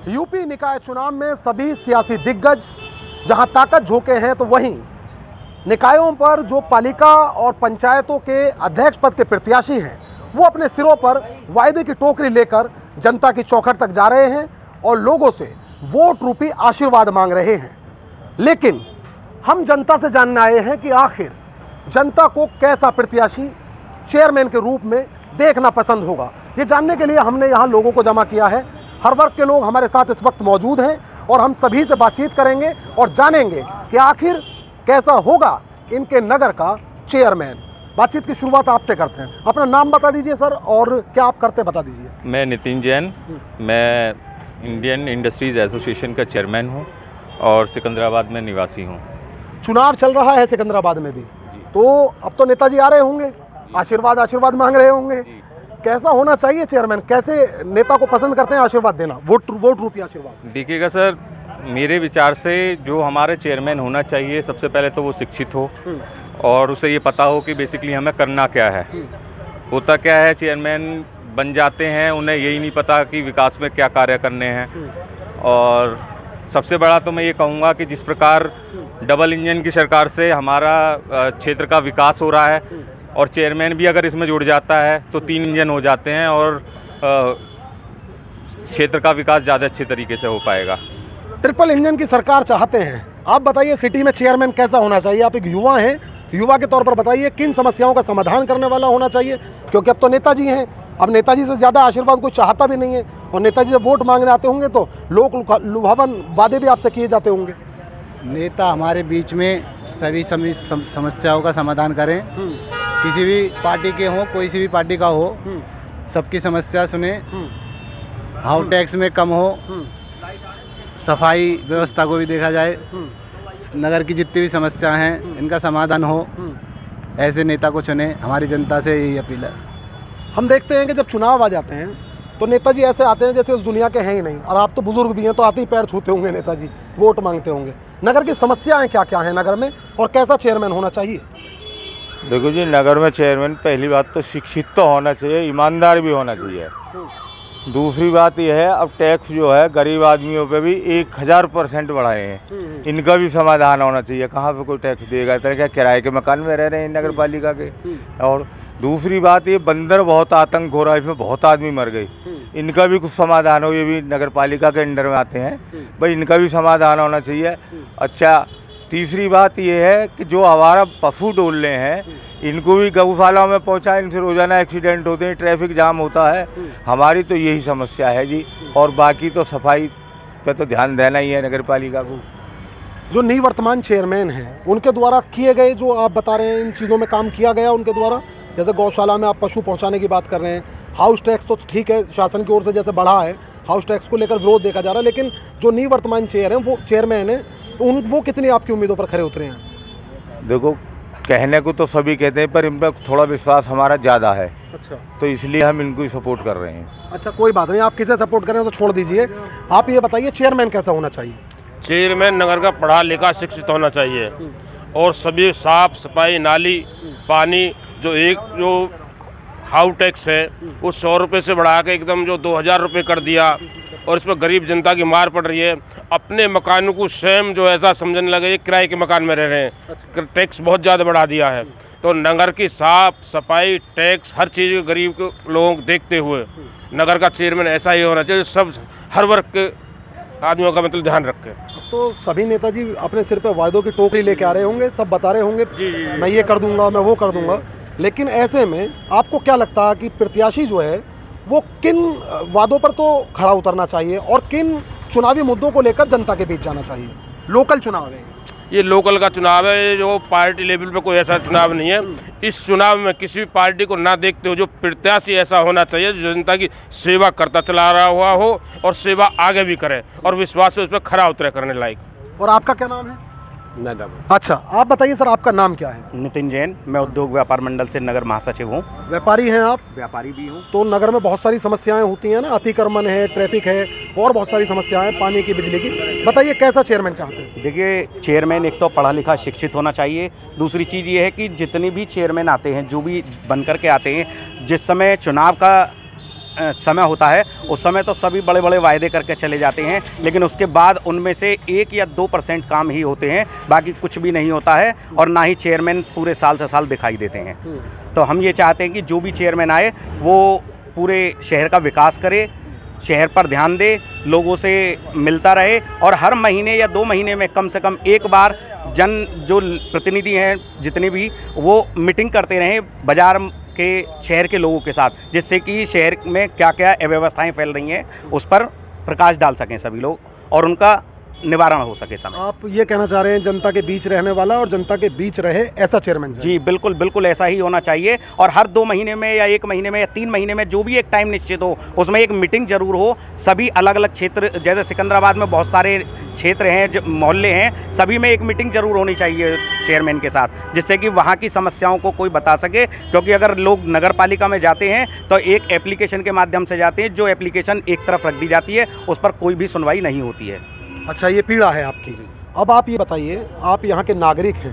UP निकाय चुनाव में सभी सियासी दिग्गज जहां ताकत झोंके हैं, तो वहीं निकायों पर जो पालिका और पंचायतों के अध्यक्ष पद के प्रत्याशी हैं वो अपने सिरों पर वायदे की टोकरी लेकर जनता की चौखट तक जा रहे हैं और लोगों से वोट रूपी आशीर्वाद मांग रहे हैं। लेकिन हम जनता से जानने आए हैं कि आखिर जनता को कैसा प्रत्याशी चेयरमैन के रूप में देखना पसंद होगा। ये जानने के लिए हमने यहाँ लोगों को जमा किया है। हर वर्ग के लोग हमारे साथ इस वक्त मौजूद हैं और हम सभी से बातचीत करेंगे और जानेंगे कि आखिर कैसा होगा इनके नगर का चेयरमैन। बातचीत की शुरुआत आपसे करते हैं। अपना नाम बता दीजिए सर, और क्या आप करते बता दीजिए। मैं नितिन जैन, मैं इंडियन इंडस्ट्रीज एसोसिएशन का चेयरमैन हूं और सिकंदराबाद में निवासी हूं। चुनाव चल रहा है सिकंदराबाद में भी, तो अब तो नेताजी आ रहे होंगे, आशीर्वाद मांग रहे होंगे। कैसा होना चाहिए चेयरमैन, कैसे नेता को पसंद करते हैं आशीर्वाद देना, वोट रूपी आशीर्वाद? देखिएगा सर, मेरे विचार से जो हमारे चेयरमैन होना चाहिए, सबसे पहले तो वो शिक्षित हो और उसे ये पता हो कि बेसिकली हमें करना क्या है। होता क्या है, चेयरमैन बन जाते हैं, उन्हें यही नहीं पता कि विकास में क्या कार्य करने हैं। और सबसे बड़ा तो मैं ये कहूँगा कि जिस प्रकार डबल इंजन की सरकार से हमारा क्षेत्र का विकास हो रहा है और चेयरमैन भी अगर इसमें जुड़ जाता है तो 3 इंजन हो जाते हैं और क्षेत्र का विकास ज़्यादा अच्छे तरीके से हो पाएगा। ट्रिपल इंजन की सरकार चाहते हैं। आप बताइए सिटी में चेयरमैन कैसा होना चाहिए? आप एक युवा हैं, युवा के तौर पर बताइए किन समस्याओं का समाधान करने वाला होना चाहिए, क्योंकि अब तो नेताजी हैं। अब नेताजी से ज़्यादा आशीर्वाद कोई चाहता भी नहीं है और नेताजी जब वोट मांगने आते होंगे तो लोग लुभावन वादे भी आपसे किए जाते होंगे। नेता हमारे बीच में सभी समस्याओं का समाधान करें, किसी भी पार्टी के हों, कोई सी भी पार्टी का हो, सबकी समस्या सुने, हाउस टैक्स में कम हो, सफाई व्यवस्था को भी देखा जाए, नगर की जितनी भी समस्या हैं इनका समाधान हो, ऐसे नेता को चुने। हमारी जनता से यही अपील है। हम देखते हैं कि जब चुनाव आ जाते हैं तो नेताजी ऐसे आते हैं जैसे उस दुनिया के हैं ही नहीं, और आप तो बुजुर्ग भी हैं तो आते ही पैर छूते होंगे नेताजी, वोट मांगते होंगे। नगर की समस्याएं क्या क्या हैं नगर में और कैसा चेयरमैन होना चाहिए? देखो जी, नगर में चेयरमैन पहली बात तो शिक्षित तो होना चाहिए, ईमानदार भी होना चाहिए। दूसरी बात यह है, अब टैक्स जो है गरीब आदमियों पे भी 1000% बढ़ाए हैं, इनका भी समाधान होना चाहिए। कहाँ पे कोई टैक्स देगा? इस तरह क्या किराए के मकान में रह रहे हैं नगर पालिका के। और दूसरी बात, ये बंदर बहुत आतंक हो रहा है, इसमें बहुत आदमी मर गए, इनका भी कुछ समाधान हो। ये भी नगर पालिका के अंडर में आते हैं भाई, इनका भी समाधान होना चाहिए। अच्छा, तीसरी बात ये है कि जो हमारा पशु डोलने हैं इनको भी गौशाला में पहुंचाएं, इनसे रोज़ाना एक्सीडेंट होते हैं, ट्रैफिक जाम होता है। हमारी तो यही समस्या है जी। और बाकी तो सफाई पे तो ध्यान देना ही है नगर पालिका को। जो निवर्तमान चेयरमैन हैं उनके द्वारा किए गए, जो आप बता रहे हैं इन चीज़ों में काम किया गया उनके द्वारा, जैसे गौशाला में आप पशु पहुँचाने की बात कर रहे हैं, हाउस टैक्स तो ठीक है शासन की ओर से जैसे बढ़ा है, हाउस टैक्स को लेकर विरोध देखा जा रहा है, लेकिन जो निवर्तमान चेयरमैन है वो कितनी आपकी उम्मीदों पर खरे उतरे हैं? देखो, कहने को तो सभी कहते हैं पर इन पर थोड़ा विश्वास हमारा ज़्यादा है। अच्छा, तो इसलिए हम इनको ही सपोर्ट कर रहे हैं। अच्छा, कोई बात नहीं, आप किसे सपोर्ट कर रहे हैं तो छोड़ दीजिए। आप ये बताइए चेयरमैन कैसा होना चाहिए? चेयरमैन नगर का पढ़ा लिखा शिक्षित होना चाहिए और सभी साफ सफाई, नाली, पानी, जो हाउस टैक्स है वो 100 रुपये से बढ़ा के एकदम जो 2000 रुपये कर दिया और इस पर गरीब जनता की मार पड़ रही है। अपने मकानों को स्वयं जो ऐसा समझने लगे ये किराए के मकान में रह रहे हैं, टैक्स बहुत ज़्यादा बढ़ा दिया है। तो नगर की साफ सफाई, टैक्स, हर चीज़ गरीब के लोगों को देखते हुए नगर का चेयरमैन ऐसा ही होना चाहिए, सब हर वर्ग के आदमियों का मतलब ध्यान रखें। तो सभी नेताजी अपने सिर पे वायदों की टोकरी लेके आ रहे होंगे, सब बता रहे होंगे मैं ये कर दूंगा, मैं वो कर दूंगा, लेकिन ऐसे में आपको क्या लगता है कि प्रत्याशी जो है वो किन वादों पर तो खरा उतरना चाहिए और किन चुनावी मुद्दों को लेकर जनता के बीच जाना चाहिए? लोकल चुनाव है ये, लोकल का चुनाव है, ये जो पार्टी लेवल पे कोई ऐसा चुनाव नहीं है। इस चुनाव में किसी भी पार्टी को ना देखते हो जो प्रत्याशी ऐसा होना चाहिए जो जनता की सेवा करता चला रहा हुआ हो और सेवा आगे भी करे और विश्वास से उस पर खरा उतरे करने लायक। और आपका क्या नाम है? मैडम। अच्छा, आप बताइए सर, आपका नाम क्या है? नितिन जैन, मैं उद्योग व्यापार मंडल से नगर महासचिव हूँ। व्यापारी हैं आप? व्यापारी भी हूँ। तो नगर में बहुत सारी समस्याएं होती हैं ना, अतिक्रमण है, ट्रैफिक है और बहुत सारी समस्याएं, पानी की, बिजली की। बताइए कैसा चेयरमैन चाहते हैं? देखिए, चेयरमैन एक तो पढ़ा लिखा शिक्षित होना चाहिए। दूसरी चीज़ ये है कि जितनी भी चेयरमैन आते हैं, जो भी बन कर के आते हैं, जिस समय चुनाव का समय होता है उस समय तो सभी बड़े बड़े वायदे करके चले जाते हैं, लेकिन उसके बाद उनमें से 1 या 2% काम ही होते हैं, बाकी कुछ भी नहीं होता है और ना ही चेयरमैन पूरे साल से साल दिखाई देते हैं। तो हम ये चाहते हैं कि जो भी चेयरमैन आए वो पूरे शहर का विकास करे, शहर पर ध्यान दे, लोगों से मिलता रहे और हर महीने या 2 महीने में कम से कम एक बार जो प्रतिनिधि हैं जितने भी, वो मीटिंग करते रहें बाज़ार के शहर के लोगों के साथ, जिससे कि शहर में क्या क्या अव्यवस्थाएं फैल रही हैं उस पर प्रकाश डाल सकें सभी लोग और उनका निवारण हो सके समय। आप ये कहना चाह रहे हैं जनता के बीच रहने वाला और जनता के बीच रहे ऐसा चेयरमैन? जी बिल्कुल बिल्कुल ऐसा ही होना चाहिए और हर 2 महीने में या 1 महीने में या 3 महीने में जो भी एक टाइम निश्चित हो उसमें एक मीटिंग जरूर हो। सभी अलग अलग क्षेत्र, जैसे सिकंदराबाद में बहुत सारे क्षेत्र हैं, मोहल्ले हैं, सभी में एक मीटिंग जरूर होनी चाहिए चेयरमैन के साथ, जिससे कि वहाँ की समस्याओं को कोई बता सके। क्योंकि अगर लोग नगर पालिका में जाते हैं तो एक एप्लीकेशन के माध्यम से जाते हैं, जो एप्लीकेशन एक तरफ रख दी जाती है, उस पर कोई भी सुनवाई नहीं होती है। अच्छा, ये पीड़ा है आपकी। अब आप ये बताइए, आप यहाँ के नागरिक हैं,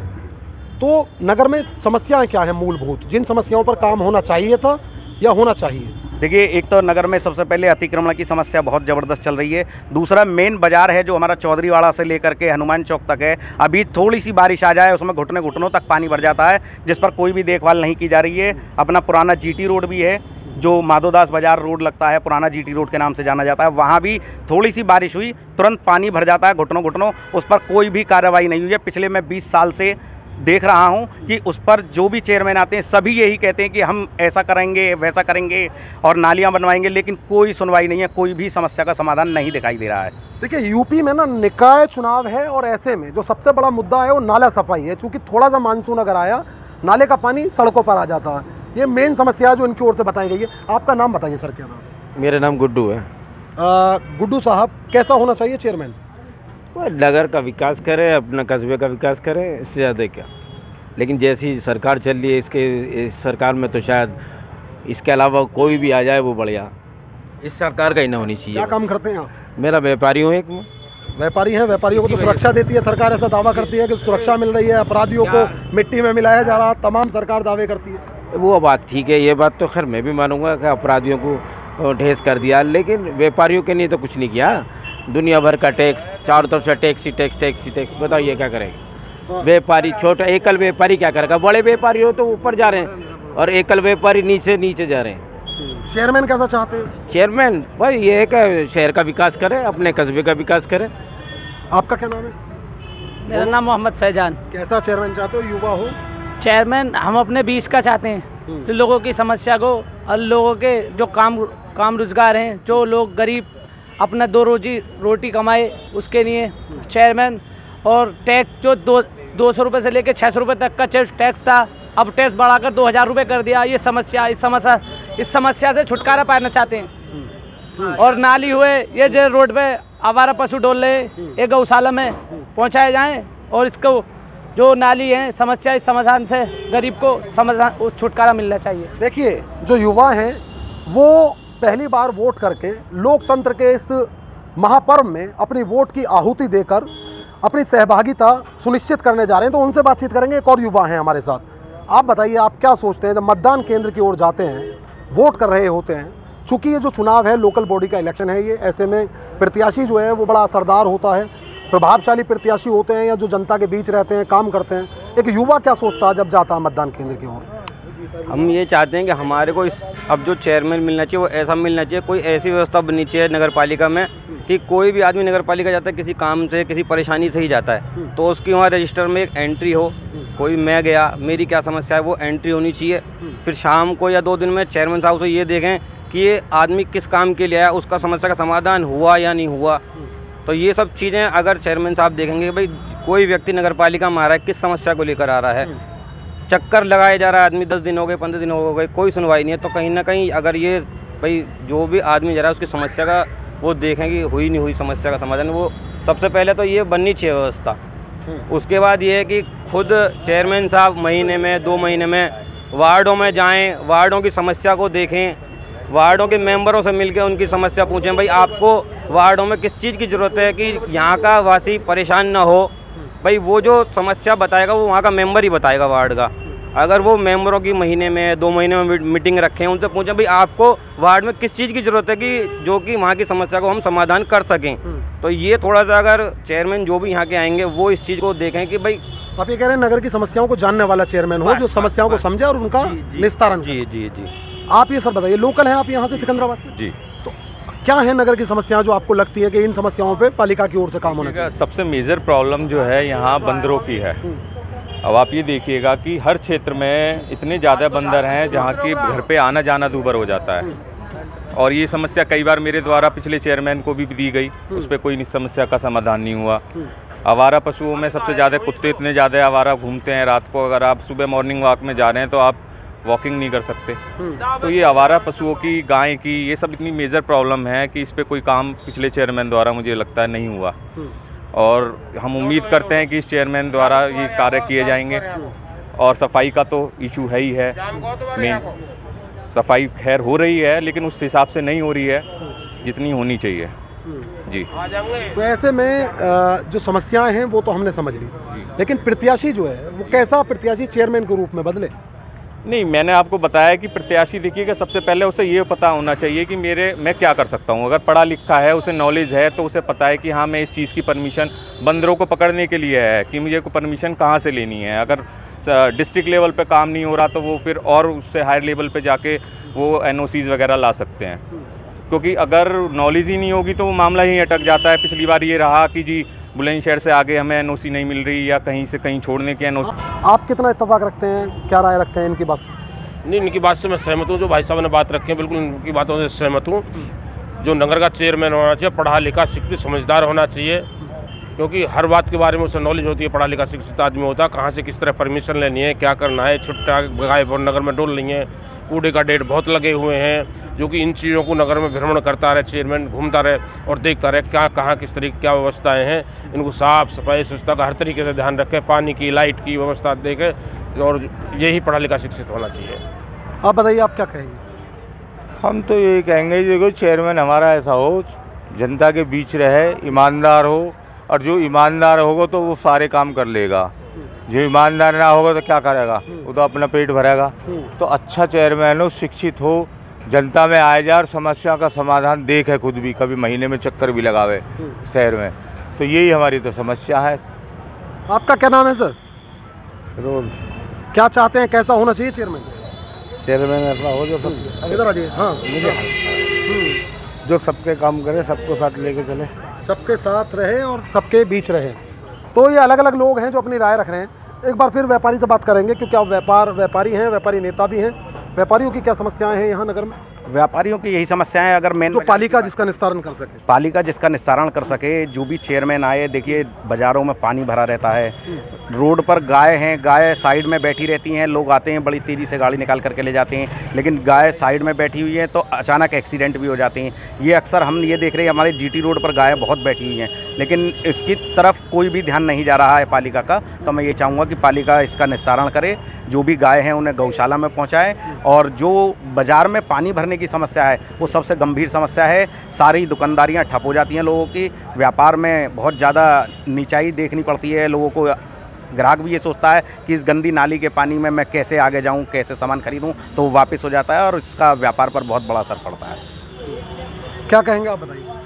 तो नगर में समस्याएं क्या हैं मूलभूत, जिन समस्याओं पर काम होना चाहिए था या होना चाहिए? देखिए, एक तो नगर में सबसे पहले अतिक्रमण की समस्या बहुत ज़बरदस्त चल रही है। दूसरा मेन बाजार है जो हमारा चौधरीवाड़ा से लेकर के हनुमान चौक तक है, अभी थोड़ी सी बारिश आ जाए उसमें घुटनों तक पानी भर जाता है, जिस पर कोई भी देखभाल नहीं की जा रही है। अपना पुराना GT रोड भी है जो माधोदास बाजार रोड लगता है, पुराना GT रोड के नाम से जाना जाता है, वहाँ भी थोड़ी सी बारिश हुई तुरंत पानी भर जाता है घुटनों, उस पर कोई भी कार्रवाई नहीं हुई है। पिछले मैं 20 साल से देख रहा हूँ कि उस पर जो भी चेयरमैन आते हैं सभी यही कहते हैं कि हम ऐसा करेंगे वैसा करेंगे और नालियाँ बनवाएंगे, लेकिन कोई सुनवाई नहीं है, कोई भी समस्या का समाधान नहीं दिखाई दे रहा है। देखिए, यूपी में ना निकाय चुनाव है और ऐसे में जो सबसे बड़ा मुद्दा है वो नाला सफाई है। चूँकि थोड़ा सा मानसून अगर आया, नाले का पानी सड़कों पर आ जाता है। ये मेन समस्या जो इनकी ओर से बताई गई है। आपका नाम बताइए सर, क्या नाम? मेरा नाम गुड्डू है। गुड्डू साहब, कैसा होना चाहिए चेयरमैन? वो नगर का विकास करे, अपना कस्बे का विकास करे, इससे ज़्यादा क्या। लेकिन जैसी सरकार चल रही है इस सरकार में तो शायद इसके अलावा कोई भी आ जाए वो बढ़िया, इस सरकार का ही ना होनी चाहिए। क्या काम करते हैं आप? मेरा व्यापारी हूँ, एक व्यापारी हैं। व्यापारियों को तो सुरक्षा देती है सरकार, ऐसा दावा करती है कि सुरक्षा मिल रही है, अपराधियों को मिट्टी में मिलाया जा रहा, तमाम सरकार दावे करती है। वो बात ठीक है, ये बात तो खैर मैं भी मानूंगा कि अपराधियों को ठेस कर दिया, लेकिन व्यापारियों के लिए तो कुछ नहीं किया। दुनिया भर का टैक्स, चारों तरफ से टैक्स ही टैक्स, बताइए क्या करेगा व्यापारी? छोटा एकल व्यापारी क्या करेगा? बड़े व्यापारी हो तो ऊपर जा रहे हैं और एकल व्यापारी नीचे जा रहे हैं। चेयरमैन कैसा चाहते हैं? चेयरमैन भाई ये है कि शहर का विकास करे, अपने कस्बे का विकास करे। आपका क्या नाम है? मेरा नाम मोहम्मद फैजान। कैसा चेयरमैन चाहते हो? युवा हो? चेयरमैन हम अपने बीच का चाहते हैं, जो लोगों की समस्या को और लोगों के जो काम रोजगार हैं, जो लोग गरीब अपना 2 रोटी कमाए, उसके लिए चेयरमैन। और टैक्स जो 200 रुपये से लेकर 600 रुपये तक का टैक्स था, अब टैक्स बढ़ाकर 2000 रुपये कर दिया। ये इस समस्या से छुटकारा पाना चाहते हैं। और नाली हुए, ये जो रोड पे आवारा पशु डोल रहे, एक गौशाला में पहुंचाए जाएं और इसको जो नाली है समस्या, इस समाधान से गरीब को समाधान छुटकारा मिलना चाहिए। देखिए, जो युवा हैं वो पहली बार वोट करके लोकतंत्र के इस महापर्व में अपनी वोट की आहुति देकर अपनी सहभागिता सुनिश्चित करने जा रहे हैं, तो उनसे बातचीत करेंगे। एक और युवा हैं हमारे साथ। आप बताइए, आप क्या सोचते हैं जब मतदान केंद्र की ओर जाते हैं, वोट कर रहे होते हैं? चूँकि ये जो चुनाव है, लोकल बॉडी का इलेक्शन है, ये ऐसे में प्रत्याशी जो है वो बड़ा असरदार होता है, प्रभावशाली प्रत्याशी होते हैं या जो जनता के बीच रहते हैं, काम करते हैं। एक युवा क्या सोचता है जब जाता है मतदान केंद्र की ओर? हम ये चाहते हैं कि हमारे को अब जो चेयरमैन मिलना चाहिए वो ऐसा मिलना चाहिए, कोई ऐसी व्यवस्था बननी चाहिए नगर पालिका में कि कोई भी आदमी नगर पालिका जाता है किसी काम से, किसी परेशानी से ही जाता है, तो उसकी वहाँ रजिस्टर में एक एंट्री हो, कोई मैं गया, मेरी क्या समस्या है, वो एंट्री होनी चाहिए। फिर शाम को या 2 दिन में चेयरमैन साहब से ये देखें कि ये आदमी किस काम के लिए आया, उसका समस्या का समाधान हुआ या नहीं हुआ। तो ये सब चीज़ें अगर चेयरमैन साहब देखेंगे भाई कोई व्यक्ति नगर पालिका में आ रहा है, किस समस्या को लेकर आ रहा है, चक्कर लगाया जा रहा है आदमी, 10 दिन हो गए, 15 दिन हो गए, कोई सुनवाई नहीं है, तो कहीं ना कहीं अगर ये भाई जो भी आदमी जा रहा है उसकी समस्या का वो देखें कि हुई नहीं हुई समस्या का समाधान, वो सबसे पहले तो ये बननी चाहिए व्यवस्था। उसके बाद ये है कि खुद चेयरमैन साहब महीने में 2 महीने में वार्डों में जाएं, वार्डों की समस्या को देखें, वार्डों के मेंबरों से मिलकर उनकी समस्या पूछें, भाई आपको वार्डों में किस चीज़ की ज़रूरत है कि यहाँ का वासी परेशान ना हो। भाई वो जो समस्या बताएगा वो वहाँ का मेंबर ही बताएगा वार्ड का, अगर वो मेंबरों की महीने में 2 महीने में मीटिंग रखें, उनसे पूछें भाई आपको वार्ड में किस चीज़ की ज़रूरत है कि जो कि वहाँ की समस्या को हम समाधान कर सकें। तो ये थोड़ा सा अगर चेयरमैन जो भी यहाँ के आएंगे वो इस चीज़ को देखें कि भाई आप ये कह रहे हैं नगर की समस्याओं को जानने वाला चेयरमैन हो, जो समस्याओं को समझे और उनका निस्तारण। जी जी जी। आप ये सर बताइए, लोकल हैं आप यहाँ से सिकंदराबाद से? जी। तो क्या है नगर की समस्याएं जो आपको लगती है कि इन समस्याओं पे पालिका की ओर से काम होना चाहिए? सबसे मेजर प्रॉब्लम जो है यहाँ बंदरों की है। अब आप ये देखिएगा कि हर क्षेत्र में इतने ज़्यादा बंदर हैं जहाँ की घर पे आना जाना दूभर हो जाता है। और ये समस्या कई बार मेरे द्वारा पिछले चेयरमैन को भी दी गई, उस पर कोई समस्या का समाधान नहीं हुआ। आवारा पशुओं में सबसे ज़्यादा कुत्ते इतने ज़्यादा आवारा घूमते हैं रात को, अगर आप सुबह मॉर्निंग वॉक में जा रहे हैं तो आप वॉकिंग नहीं कर सकते। तो ये आवारा पशुओं की, गाय की, ये सब इतनी मेजर प्रॉब्लम है कि इस पर कोई काम पिछले चेयरमैन द्वारा मुझे लगता है नहीं हुआ। और हम उम्मीद करते हैं कि इस चेयरमैन द्वारा ये कार्य किए जाएंगे। और सफाई का तो इशू है ही है, मेन सफाई खैर हो रही है लेकिन उस हिसाब से नहीं हो रही है जितनी होनी चाहिए। जी। तो ऐसे में जो समस्याएं हैं वो तो हमने समझ ली, लेकिन प्रत्याशी जो है वो कैसा प्रत्याशी चेयरमैन के रूप में बदले? नहीं, मैंने आपको बताया कि प्रत्याशी देखिए कि सबसे पहले उसे ये पता होना चाहिए कि मैं क्या कर सकता हूँ। अगर पढ़ा लिखा है, उसे नॉलेज है, तो उसे पता है कि हाँ मैं इस चीज़ की परमिशन बंदरों को पकड़ने के लिए है कि मुझे को परमिशन कहाँ से लेनी है। अगर डिस्ट्रिक्ट लेवल पे काम नहीं हो रहा तो वो फिर और उससे हायर लेवल पे जाके वो NOCs वगैरह ला सकते हैं, क्योंकि अगर नॉलेज ही नहीं होगी तो वो मामला ही अटक जाता है। पिछली बार ये रहा कि जी बुलंदशहर से आगे हमें NOC नहीं मिल रही या कहीं से कहीं छोड़ने की NOC। आप कितना इत्तेफाक रखते हैं, क्या राय रखते हैं इनकी बात से? नहीं, इनकी बात से मैं सहमत हूँ। जो भाई साहब ने बात रखी है बिल्कुल इनकी बातों से सहमत हूँ। जो नगर का चेयरमैन होना चाहिए पढ़ा लिखा शिक्षित समझदार होना चाहिए, क्योंकि हर बात के बारे में उसे नॉलेज होती है। पढ़ा लिखा शिक्षित आदमी होता है, कहाँ से किस तरह परमिशन लेनी है, क्या करना है। छुट्टा गाय नगर में डोल रही है, कूड़े का ढेर बहुत लगे हुए हैं, जो कि इन चीज़ों को नगर में भ्रमण करता रहे चेयरमैन, घूमता रहे और देखता रहे क्या कहाँ किस तरीके क्या व्यवस्थाएं हैं। इनको साफ सफाई स्वच्छता का हर तरीके से ध्यान रखें, पानी की लाइट की व्यवस्था देखें, और यही पढ़ा लिखा शिक्षित होना चाहिए। आप बताइए, आप क्या कहेंगे? हम तो यही कहेंगे देखो चेयरमैन हमारा ऐसा हो, जनता के बीच रहे, ईमानदार हो, और जो ईमानदार होगा तो वो सारे काम कर लेगा। जो ईमानदार ना होगा तो क्या करेगा, वो तो अपना पेट भरेगा। तो अच्छा चेयरमैन हो, शिक्षित हो, जनता में आए जाए और समस्या का समाधान देखे, खुद भी कभी महीने में चक्कर भी लगावे शहर में। तो यही हमारी तो समस्या है। आपका क्या नाम है सर? रोज। क्या चाहते हैं, कैसा होना चाहिए चेयरमैन? चेयरमैन ऐसा हो जो सब इधर आ जाइए। हाँ, जो सबके काम करे, सबको साथ लेके चले, सबके साथ रहे और सबके बीच रहे। तो ये अलग अलग लोग हैं जो अपनी राय रख रहे हैं। एक बार फिर व्यापारी से बात करेंगे, क्योंकि आप व्यापारी हैं, व्यापारी नेता भी हैं। व्यापारियों की क्या समस्याएं हैं यहाँ नगर में? व्यापारियों की यही समस्याएं, अगर मेन जो पालिका जिसका निस्तारण कर सके, पालिका जिसका निस्तारण कर सके। जो भी चेयरमैन आए, देखिए बाज़ारों में पानी भरा रहता है, रोड पर गाय हैं, गाय साइड में बैठी रहती हैं, लोग आते हैं बड़ी तेज़ी से गाड़ी निकाल करके ले जाते हैं, लेकिन गाय साइड में बैठी हुई है तो अचानक एक्सीडेंट भी हो जाते हैं। ये अक्सर हम ये देख रहे हैं, हमारे GT रोड पर गाय बहुत बैठी हुई हैं, लेकिन इसकी तरफ कोई भी ध्यान नहीं जा रहा है पालिका का। तो मैं ये चाहूँगा कि पालिका इसका निस्तारण करे, जो भी गाय हैं उन्हें गौशाला में पहुँचाए। और जो बाज़ार में पानी भरने की समस्या है वो सबसे गंभीर समस्या है। सारी दुकानदारियां ठप हो जाती हैं लोगों की, व्यापार में बहुत ज़्यादा नीचाई देखनी पड़ती है लोगों को। ग्राहक भी ये सोचता है कि इस गंदी नाली के पानी में मैं कैसे आगे जाऊं, कैसे सामान खरीदूं, तो वो वापस हो जाता है और इसका व्यापार पर बहुत बड़ा असर पड़ता है। क्या कहेंगे आप, बताइए?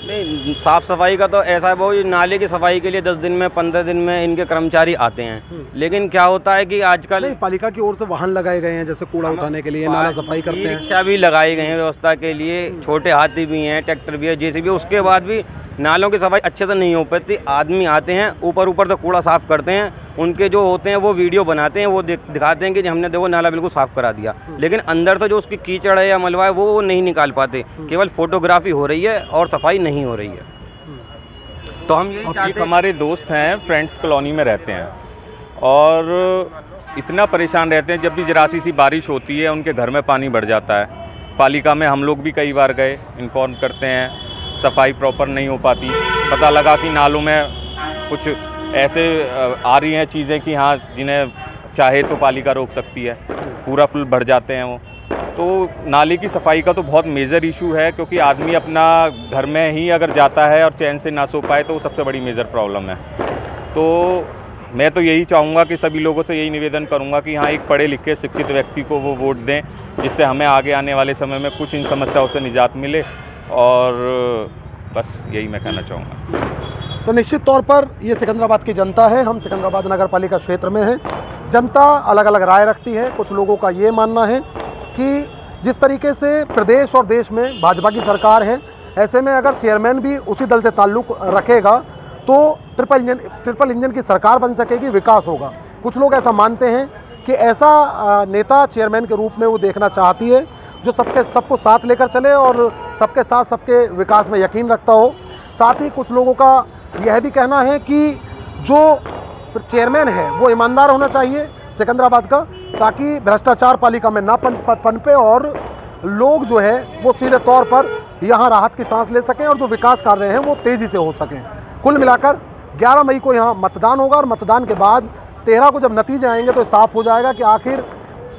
नहीं, साफ़ सफाई का तो ऐसा है, वो नाले की सफाई के लिए 10 दिन में 15 दिन में इनके कर्मचारी आते हैं, लेकिन क्या होता है कि आजकल पालिका की ओर से वाहन लगाए गए हैं, जैसे कूड़ा उठाने के लिए, नाला सफाई करते हैं, रिक्शा भी लगाई गई हैं व्यवस्था के लिए, छोटे हाथी भी हैं, ट्रैक्टर भी है, JCB। उसके बाद भी नालों की सफाई अच्छे से नहीं हो पाती। आदमी आते हैं, ऊपर तो कूड़ा साफ़ करते हैं, उनके जो होते हैं वो वीडियो बनाते हैं, वो दिखाते हैं कि हमने देखो नाला बिल्कुल साफ़ करा दिया, लेकिन अंदर तो जो उसकी कीचड़ है या मलबा है वो नहीं निकाल पाते। केवल फोटोग्राफी हो रही है और सफाई नहीं हो रही है। तो हम यही चाहते हैं। हमारे दोस्त हैं, फ्रेंड्स कॉलोनी में रहते हैं और इतना परेशान रहते हैं, जब भी जरा सी बारिश होती है उनके घर में पानी बढ़ जाता है। पालिका में हम लोग भी कई बार गए, इन्फॉर्म करते हैं, सफाई प्रॉपर नहीं हो पाती। पता लगा कि नालों में कुछ ऐसे आ रही हैं चीज़ें कि हाँ जिन्हें चाहे तो पालिका रोक सकती है, पूरा फुल भर जाते हैं वो। तो नाले की सफाई का तो बहुत मेजर इशू है, क्योंकि आदमी अपना घर में ही अगर जाता है और चैन से ना सो पाए तो वो सबसे बड़ी मेजर प्रॉब्लम है। तो मैं तो यही चाहूँगा कि सभी लोगों से यही निवेदन करूँगा कि यहाँ एक पढ़े लिखे शिक्षित व्यक्ति को वो वोट दें, जिससे हमें आगे आने वाले समय में कुछ इन समस्याओं से निजात मिले। और बस यही मैं कहना चाहूँगा। तो निश्चित तौर पर ये सिकंदराबाद की जनता है, हम सिकंदराबाद नगर पालिका क्षेत्र में हैं। जनता अलग अलग राय रखती है। कुछ लोगों का ये मानना है कि जिस तरीके से प्रदेश और देश में भाजपा की सरकार है, ऐसे में अगर चेयरमैन भी उसी दल से ताल्लुक़ रखेगा तो ट्रिपल इंजन की सरकार बन सकेगी, विकास होगा। कुछ लोग ऐसा मानते हैं कि ऐसा नेता चेयरमैन के रूप में वो देखना चाहती है जो सबको साथ लेकर चले और सबके साथ सबके विकास में यकीन रखता हो। साथ ही कुछ लोगों का यह भी कहना है कि जो चेयरमैन है वो ईमानदार होना चाहिए सिकंदराबाद का, ताकि भ्रष्टाचार पालिका में ना पनपे और लोग जो है वो सीधे तौर पर यहाँ राहत की सांस ले सकें और जो विकास कार्य हैं वो तेज़ी से हो सकें। कुल मिलाकर 11 मई को यहाँ मतदान होगा और मतदान के बाद 13 को जब नतीजे आएंगे तो साफ हो जाएगा कि आखिर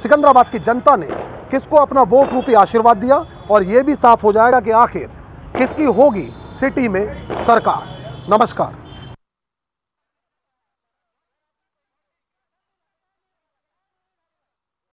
सिकंदराबाद की जनता ने किसको अपना वोट रूपी आशीर्वाद दिया, और ये भी साफ हो जाएगा कि आखिर किसकी होगी सिटी में सरकार। नमस्कार।